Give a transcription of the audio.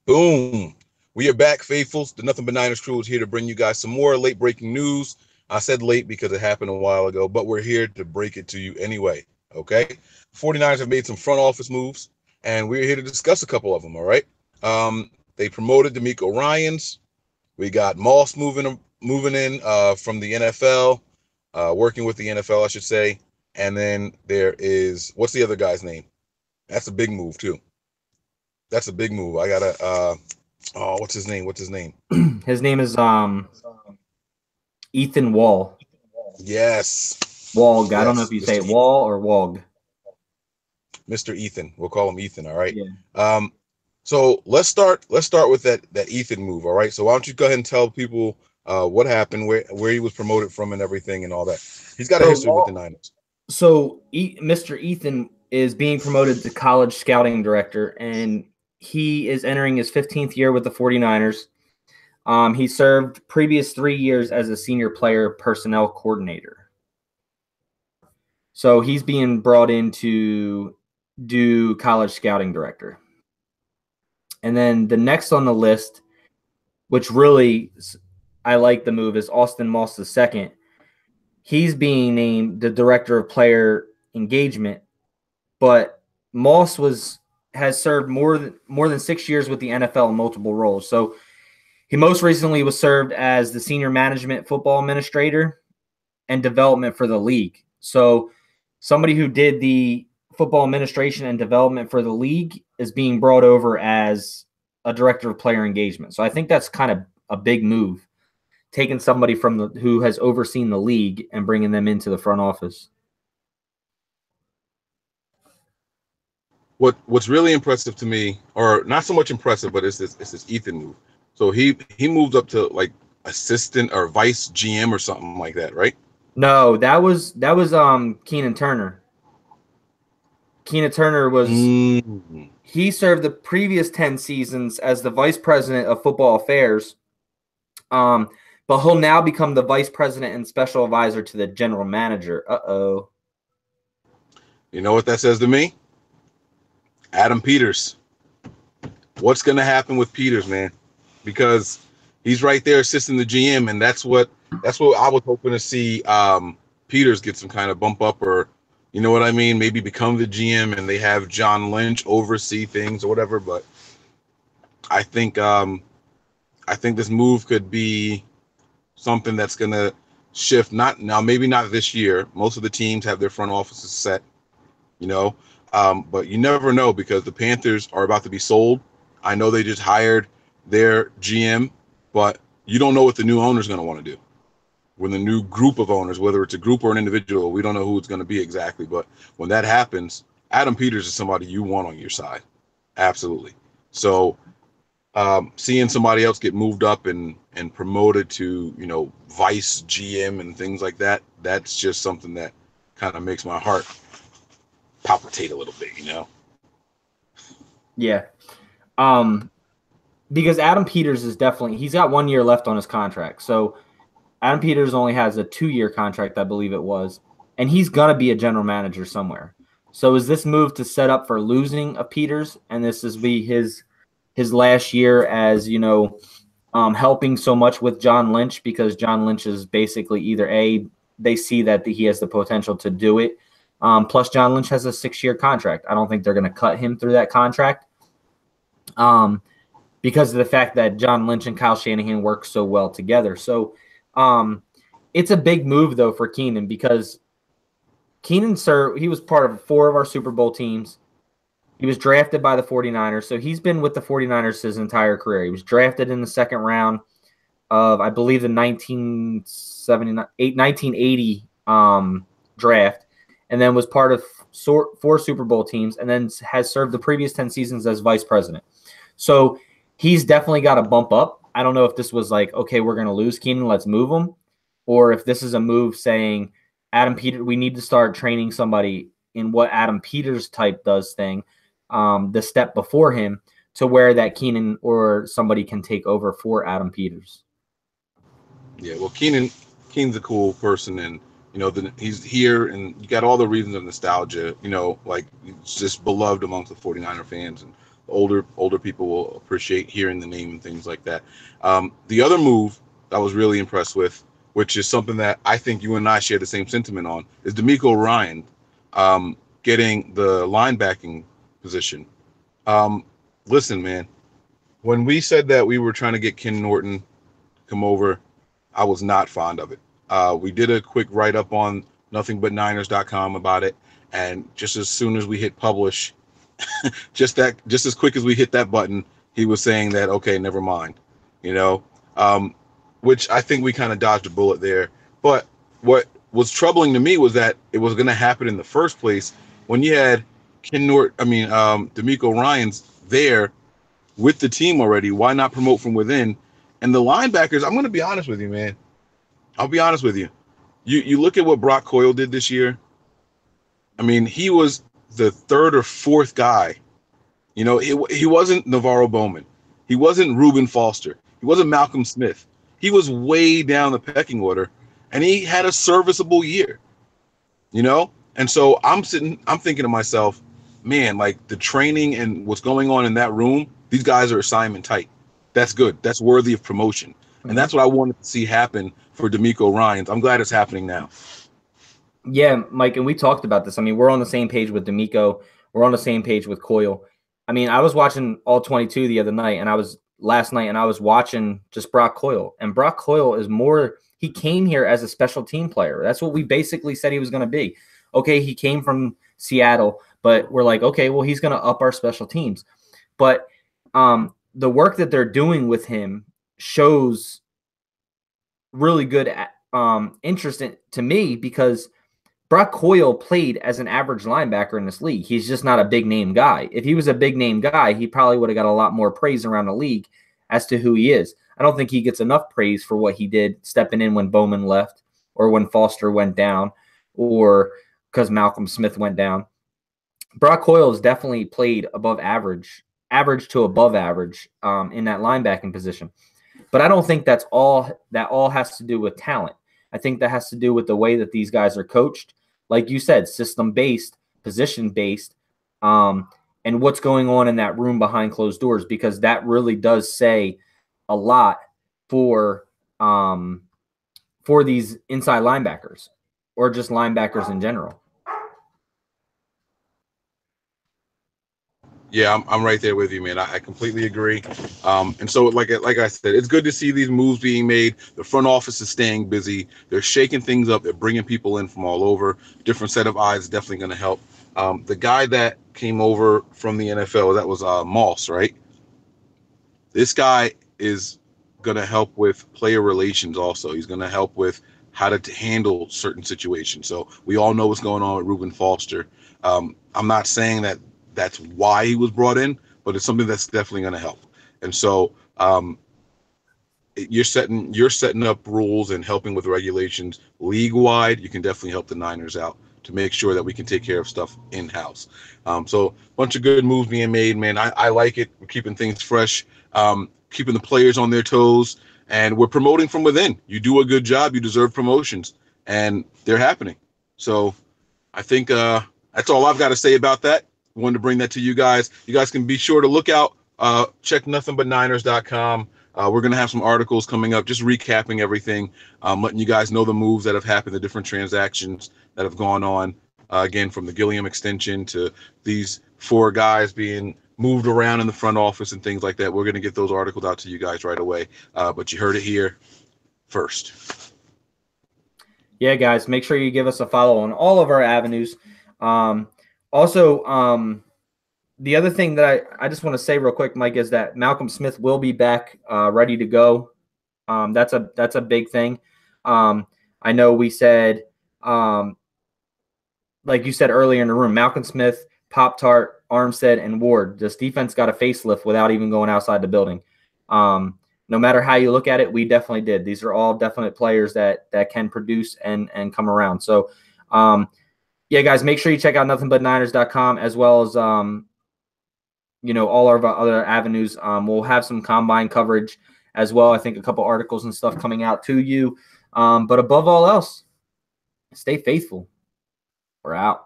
Boom. We are back, faithfuls. The Nothing But Niners crew is here to bring you guys some more late breaking news. I said late because it happened a while ago, but we're here to break it to you anyway. Okay. 49ers have made some front office moves, and we're here to discuss a couple of them. All right. They promoted D'Amico Ryans. We got Moss moving in from the NFL, working with the NFL, I should say. And then there is what's the other guy's name? That's a big move too. That's a big move. I gotta oh, what's his name? What's his name? His name is Ethan Wall. Yes. Walg. I don't know Yes. if you Mr. say it Wall or Wog. Mr. Ethan. We'll call him Ethan, all right? Yeah. So let's start with that Ethan move, all right? So why don't you go ahead and tell people what happened, where he was promoted from and everything and all that. He's got a history with the Niners. So Mr. Ethan is being promoted to college scouting director, and he is entering his 15th year with the 49ers. He served previous 3 years as a senior player personnel coordinator. So he's being brought in to do college scouting director. And then the next on the list, which really I like the move, is Austin Moss II. He's being named the director of player engagement, but Moss has served more than 6 years with the NFL in multiple roles. So he most recently was served as the senior management football administrator and development for the league. So somebody who did the football administration and development for the league is being brought over as a director of player engagement. So I think that's kind of a big move, taking somebody from who has overseen the league and bringing them into the front office. What's really impressive to me, or not so much impressive, but it's this Ethan move. So he moved up to like assistant or vice GM or something like that, right? No, that was Keenan Turner. Keenan Turner was he served the previous 10 seasons as the vice president of football affairs. But he'll now become the vice president and special advisor to the general manager. Uh-oh. You know what that says to me? Adam Peters. What's going to happen with Peters, man? Because he's right there assisting the GM, and that's what I was hoping to see. Peters get some kind of bump up, or you know what I mean? Maybe become the GM, and they have John Lynch oversee things or whatever. But I think this move could be something that's going to shift. Maybe not this year. Most of the teams have their front offices set, you know. But you never know, because the Panthers are about to be sold. I know they just hired their GM, but you don't know what the new owner is going to want to do. When the new group of owners, whether it's a group or an individual, we don't know who it's going to be exactly. But when that happens, Adam Peters is somebody you want on your side. Absolutely. So seeing somebody else get moved up and promoted to, you know, vice GM and things like that, that's just something that kind of makes my heart palpitate a little bit, you know? Yeah. Because Adam Peters is he's got 1 year left on his contract. So Adam Peters only has a 2-year contract, I believe it was, and he's going to be a general manager somewhere. So is this move to set up for losing of Peters, and this is be his last year as, you know, helping so much with John Lynch, because John Lynch is basically either they see that he has the potential to do it. Plus John Lynch has a 6-year contract. I don't think they're going to cut him through that contract. Because of the fact that John Lynch and Kyle Shanahan work so well together. So it's a big move, though, for Keenan, because Keenan, he was part of 4 of our Super Bowl teams. He was drafted by the 49ers, so he's been with the 49ers his entire career. He was drafted in the second round of, I believe, the 1980 draft, and then was part of 4 Super Bowl teams, and then has served the previous 10 seasons as vice president. So he's definitely got a bump up. I don't know if this was like, okay, we're going to lose Keenan, let's move him, or if this is a move saying, Adam Peters, we need to start training somebody in what Adam Peters type does thing, the step before him, to where that Keenan or somebody can take over for Adam Peters. Yeah, well, Keenan's a cool person, and you know, he's here, and you got all the reasons of nostalgia. You know, like he's just beloved amongst the 49er fans and older people will appreciate hearing the name and things like that. The other move I was really impressed with, which is something that I think you and I share the same sentiment on, is DeMeco Ryan getting the linebacking position. Listen, man, when we said that we were trying to get Ken Norton come over, I was not fond of it. We did a quick write-up on nothingbutniners.com about it, and just as soon as we hit publish, just as quick as we hit that button, he was saying that, okay, never mind, which I think we kind of dodged a bullet there. But what was troubling to me was that it was going to happen in the first place when you had DeMeco Ryans there with the team already. Why not promote from within? And the linebackers, I'm going to be honest with you, man. I'll be honest with you. You look at what Brock Coyle did this year. I mean, he was the third or fourth guy. He wasn't Navarro Bowman. He wasn't Reuben Foster. He wasn't Malcolm Smith. He was way down the pecking order, and he had a serviceable year. And so I'm thinking to myself, man, like the training and what's going on in that room, these guys are assignment tight. That's good. That's worthy of promotion. And that's what I wanted to see happen for DeMeco Ryans. I'm glad it's happening now. Yeah, Mike, and we talked about this. I mean, we're on the same page with DeMeco. We're on the same page with Coyle. I mean, I was watching all 22 the other night, and I was watching just Brock Coyle. And Brock Coyle is he came here as a special team player. That's what we basically said he was going to be. Okay, he came from Seattle, but we're like, okay, well, he's going to up our special teams. But the work that they're doing with him shows really good interest to me, because Brock Coyle played as an average linebacker in this league. He's just not a big name guy. If he was a big name guy, he probably would have got a lot more praise around the league as to who he is. I don't think he gets enough praise for what he did stepping in when Bowman left, or when Foster went down, or because Malcolm Smith went down. Brock Coyle has definitely played above average to above average in that linebacking position. But I don't think that all has to do with talent. I think that has to do with the way that these guys are coached. Like you said, system-based, position-based, and what's going on in that room behind closed doors, because that really does say a lot for these inside linebackers, or just linebackers in general. Yeah, I'm right there with you, man. I completely agree. And so, like I said, it's good to see these moves being made. The front office is staying busy. They're shaking things up. They're bringing people in from all over. Different set of eyes is definitely going to help. The guy that came over from the NFL, that was Moss, right? This guy is going to help with player relations also. He's going to help with how to handle certain situations. So we all know what's going on with Reuben Foster. I'm not saying that that's why he was brought in, but it's something that's definitely going to help. And so you're setting up rules and helping with regulations league wide. You can definitely help the Niners out to make sure that we can take care of stuff in house. So a bunch of good moves being made, man. I like it. We're keeping things fresh, keeping the players on their toes, and we're promoting from within. You do a good job, you deserve promotions, and they're happening. So I think that's all I've got to say about that. Wanted to bring that to you guys. You guys can be sure to look out. Check nothingbutniners.com. We're going to have some articles coming up, just recapping everything, letting you guys know the moves that have happened, the different transactions that have gone on. Again, from the Gilliam extension to these 4 guys being moved around in the front office and things like that. We're going to get those articles out to you guys right away. But you heard it here first. Yeah, guys, make sure you give us a follow on all of our avenues. Also, the other thing that I just want to say real quick, Mike, is that Malcolm Smith will be back, ready to go. That's a big thing. I know we said, like you said earlier in the room, Malcolm Smith, Pop-Tart, Armstead, and Ward. This defense got a facelift without even going outside the building. No matter how you look at it, we definitely did. These are all definite players that can produce and come around. So, yeah, guys, make sure you check out nothingbutniners.com, as well as, all of our other avenues. We'll have some combine coverage as well. I think a couple articles and stuff coming out to you. But above all else, stay faithful. We're out.